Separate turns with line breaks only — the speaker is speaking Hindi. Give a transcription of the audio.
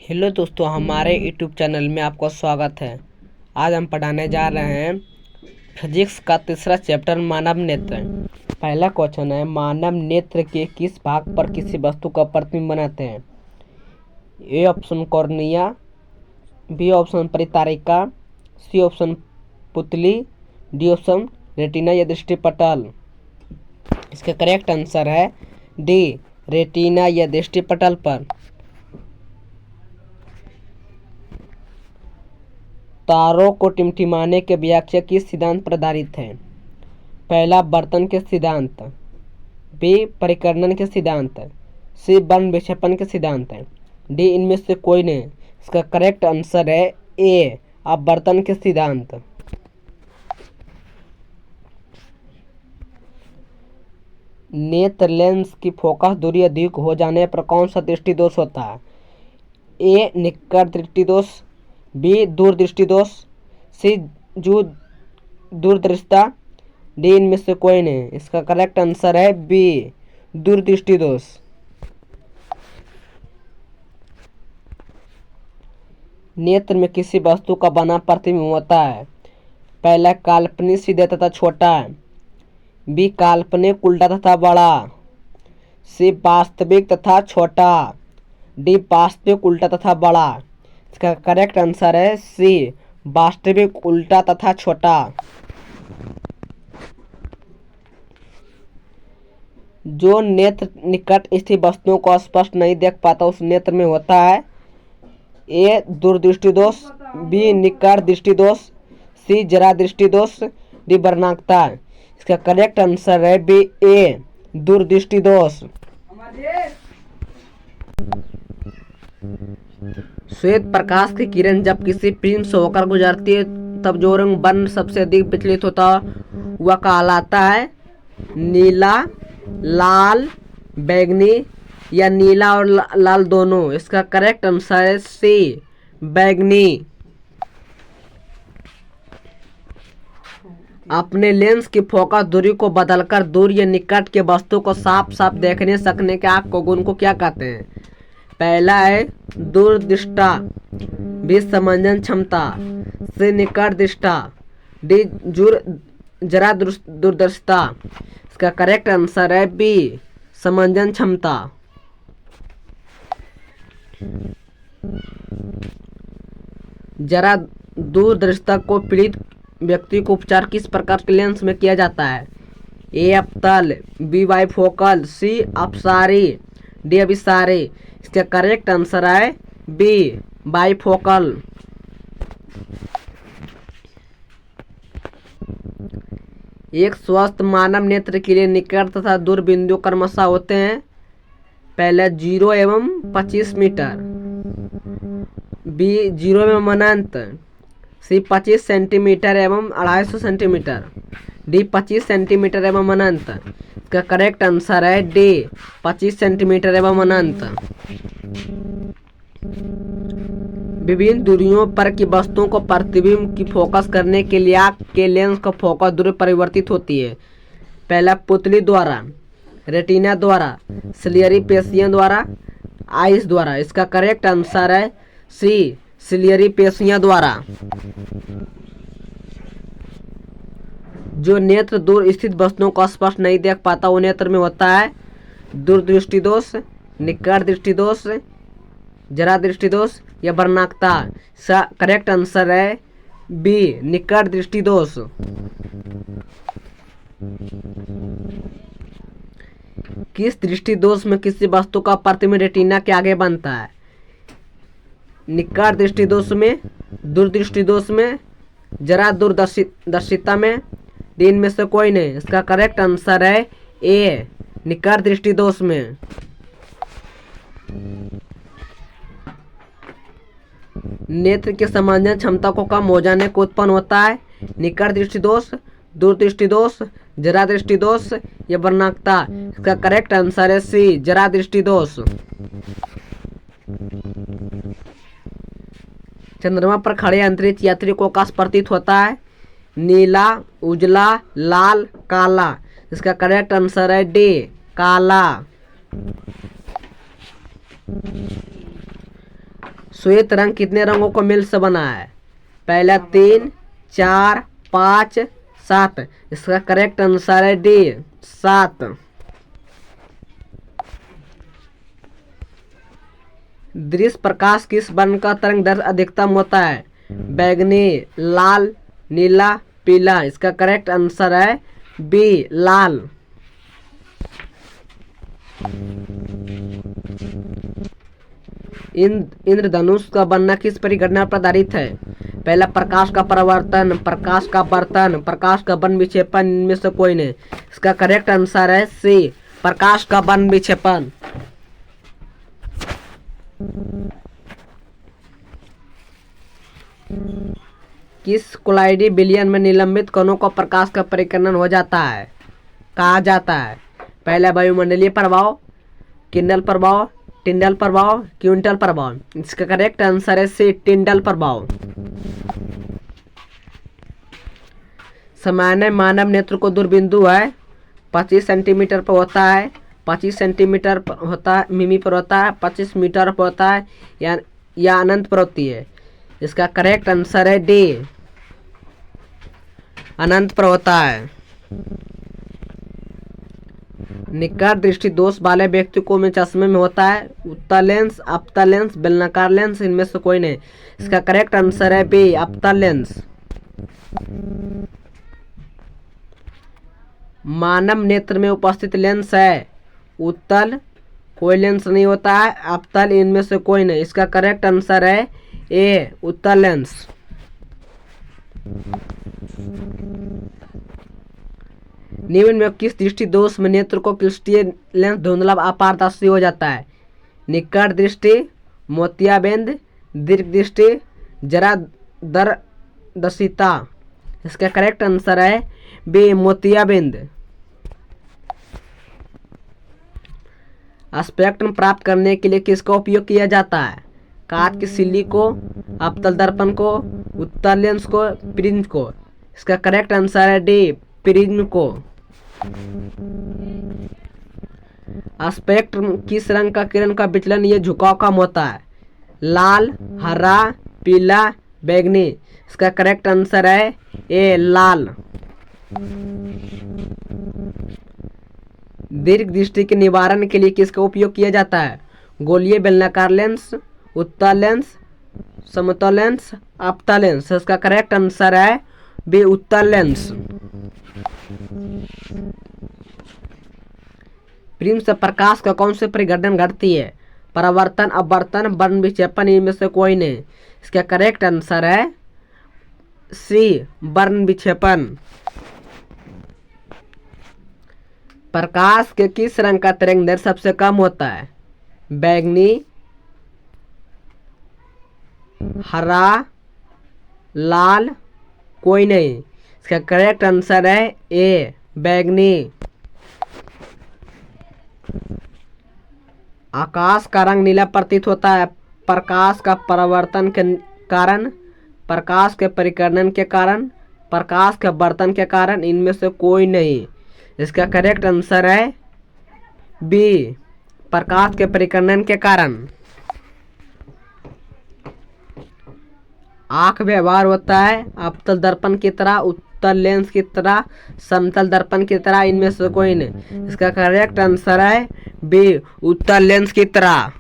हेलो दोस्तों, हमारे यूट्यूब चैनल में आपका स्वागत है। आज हम पढ़ाने जा रहे हैं फिजिक्स का तीसरा चैप्टर मानव नेत्र। पहला क्वेश्चन है, मानव नेत्र के किस भाग पर किसी वस्तु का प्रतिबिंब बनाते हैं? A option cornea, B option परितारिका, सी ऑप्शन पुतली, डी ऑप्शन रेटिना या दृष्टिपटल। इसका करेक्ट आंसर है डी, रेटिना या दृष्टिपटल पर। तारों को टिमटिमाने के व्याख्या किस सिद्धांत पर आधारित है? पहला बर्तन के सिद्धांत, बी परिकर्णन के सिद्धांत, सी वर्ण विक्षेपण के सिद्धांत, डी इनमें से कोई नहीं। इसका करेक्ट आंसर है ए, अपवर्तन के सिद्धांत। नेत्र लेंस की फोकस दूरी अधिक हो जाने पर कौन सा दृष्टि दोष होता है? ए निकट दृष्टि दोष, बी दूरदृष्टि दोष, सी दूरदृष्टा, डी इनमें से कोई नहीं। इसका करेक्ट आंसर है बी, दूरदृष्टि दोष। नेत्र में किसी वस्तु का बना प्रतिबिंब होता है? पहला काल्पनिक सीधे तथा छोटा, बी काल्पनिक उल्टा तथा बड़ा, सी वास्तविक तथा छोटा, डी वास्तविक उल्टा तथा बड़ा। इसका करेक्ट आंसर है सी, वास्तविक उल्टा तथा छोटा। जो नेत्र निकट स्थित वस्तुओं को स्पष्ट नहीं देख पाता उस नेत्र में होता है ए दूरदृष्टि दोष, बी निकट दृष्टि दोष, सी जरा दृष्टि दोष, डी वर्णांकता। इसका करेक्ट आंसर है बी, ए दूरदृष्टि दोष। श्वेत प्रकाश की किरण जब किसी फिल्म से होकर गुजरती है तब जो रंग वर्ण सबसे अधिक विचलित होता है वह कहलाता है नीला, लाल, बैंगनी या नीला और लाल दोनों। इसका करेक्ट आंसर है सी, बैंगनी। अपने लेंस की फोकस दूरी को बदलकर दूर या निकट के वस्तु को साफ साफ देखने सकने के आँख को गुण को क्या कहते हैं? पहला है दूरदृष्टा, बी समंजन क्षमता, सी निकट दृष्टा, डी जरा दूरदर्शिता। इसका करेक्ट आंसर है बी, समंजन क्षमता। जरा दूरदर्शिता को पीड़ित व्यक्ति को उपचार किस प्रकार के लेंस में किया जाता है? ए अवतल, बी बाइफोकल, सी अपसारी, डी अभिसारी। इसका करेक्ट आंसर है बी, बाइफोकल। एक स्वस्थ मानव नेत्र के लिए निकट तथा दूर बिंदु क्रमशः होते हैं। पहले 0 एवं 25 मीटर, बी 0 एवं अनंत, सी 25 सेंटीमीटर एवं 250 सेंटीमीटर, डी 25 सेंटीमीटर एवं अनंत। इसका करेक्ट आंसर है डी, 25 सेंटीमीटर एवं अनंत। विभिन्न दूरियों पर की वस्तुओं को प्रतिबिंब की फोकस करने के लिए आँख के लेंस का फोकस दूरी परिवर्तित होती है। पहला पुतली द्वारा, रेटिना द्वारा, सिलियरी पेशियों द्वारा, आइस द्वारा। इसका करेक्ट आंसर है सी, सिलियरी पेशियों द्वारा। जो नेत्र दूर स्थित वस्तुओं को स्पष्ट नहीं देख पाता वो नेत्र में होता है दूरदृष्टि दोष, निकट दृष्टि दोष, जरा दृष्टि दोष या वर्णांकता। करेक्ट आंसर है बी, निकट दृष्टि दोष। किस दृष्टि दोष में किसी वस्तु का प्रतिबिंब रेटिना के आगे बनता है? निकट दृष्टि दोष में, दूरदृष्टि दोष में, जरा दूरदर्शिता में, डी इनमें से कोई नहीं। इसका करेक्ट आंसर है ए, निकट दृष्टि दोष में। नेत्र के समंजन क्षमता को कम हो जाने को उत्पन्न होता है निकट दृष्टि दोष, दूरदृष्टि दोष, जरा दृष्टि दोष या वर्णांकता। इसका करेक्ट आंसर है सी, जरा दृष्टि दोष। चंद्रमा पर खड़े अंतरिक्ष यात्री को आकाश प्रतीत होता है नीला, उजला, लाल, काला। इसका करेक्ट आंसर है डी, काला। श्वेत रंग कितने रंगों को मिल से बना है? पहला 3, 4, 5, 7। इसका करेक्ट आंसर है डी 7। दृश्य प्रकाश किस वर्ण का तरंग दैर्ध्य अधिकतम होता है? बैंगनी, लाल, नीला, पीला। इसका करेक्ट आंसर है बी लाल। इंद्रधनुष का बनना किस परिघटना पर आधारित है? पहला प्रकाश का परावर्तन, प्रकाश का वर्तन, प्रकाश का बन विक्षेपन। इनमें से कोई नहीं। इसका करेक्ट आंसर है सी प्रकाश का बन विक्षेपन। किस कोलाइडी विलयन में निलंबित कणों को प्रकाश का परिकर्णन हो जाता है कहा जाता है? पहला वायुमंडलीय प्रभाव, किंडल प्रभाव, टिंडल प्रभाव, क्विंटल प्रभाव। इसका करेक्ट आंसर है सी टिंडल प्रभाव। सामान्य मानव नेत्र को दूरबिंदु है 25 सेंटीमीटर पर होता है, 25 सेंटीमीटर पर होता है, मिमी पर होता है, 25 मीटर पर होता है या अनंत पर होती है। इसका करेक्ट आंसर है डी अनंत पर होता है। निकट दृष्टि दोष वाले व्यक्ति को में चश्मे में होता है उत्तल लेंस, अपतल लेंस, बेलनाकार लेंस। इनमें से कोई नहीं। इसका करेक्ट आंसर है बी अपतल लेंस। मानव नेत्र में उपस्थित लेंस है उत्तल, कोई लेंस नहीं होता है, अपतल। इनमें से कोई नहीं। इसका करेक्ट आंसर है ए उत्तल लेंस। निम्न में किस दृष्टि दोष में नेत्र को क्लिष्टीय लेंस धुंधला अपारदर्शी हो जाता है? निकट दृष्टि, मोतियाबिंद, दीर्घ दृष्टि, जरा दर्शिता। इसका करेक्ट आंसर है बी मोतियाबिंद। स्पेक्ट्रम प्राप्त करने के लिए किसका उपयोग किया जाता है? कांच की सिल्ली को, अपतल दर्पण को, उत्तल लेंस को, प्रिज्म को। इसका करेक्ट आंसर है डी प्रिज्म को। स्पेक्ट्रम किस रंग का किरण का विचलन ये झुकाव कम होता है? लाल, हरा, पीला, बैंगनी। इसका करेक्ट आंसर है ए लाल। दीर्घ दृष्टि के निवारण के लिए किसका उपयोग किया जाता है? गोलीय बेलनाकार लेंस, उत्तल लेंस, समतल लेंस, अपतल लेंस। इसका करेक्ट आंसर है बी उत्तल लेंस। प्रिज्म से प्रकाश का कौन से परिघटन घटती है? परावर्तन, अपवर्तन, बर्न विक्षेपण। इनमें से कोई नहीं। इसका करेक्ट आंसर है सी बर्न विक्षेपण। प्रकाश के किस रंग का तरंग दैर्ध्य सबसे कम होता है? बैंगनी, हरा, लाल, कोई नहीं। इसका करेक्ट आंसर है ए बैंगनी। आकाश का रंग नीला प्रतीत होता है प्रकाश का परावर्तन के कारण, प्रकाश के परिकर्णन के कारण, प्रकाश के वर्तन के कारण। इनमें से कोई नहीं। इसका करेक्ट आंसर है बी प्रकाश के परिकर्णन के कारण। आंख व्यवहार होता है अपतल दर्पण की तरह, उत्तल लेंस की तरह, समतल दर्पण की तरह। इनमें से कोई नहीं। इसका करेक्ट आंसर है बी उत्तल लेंस की तरह।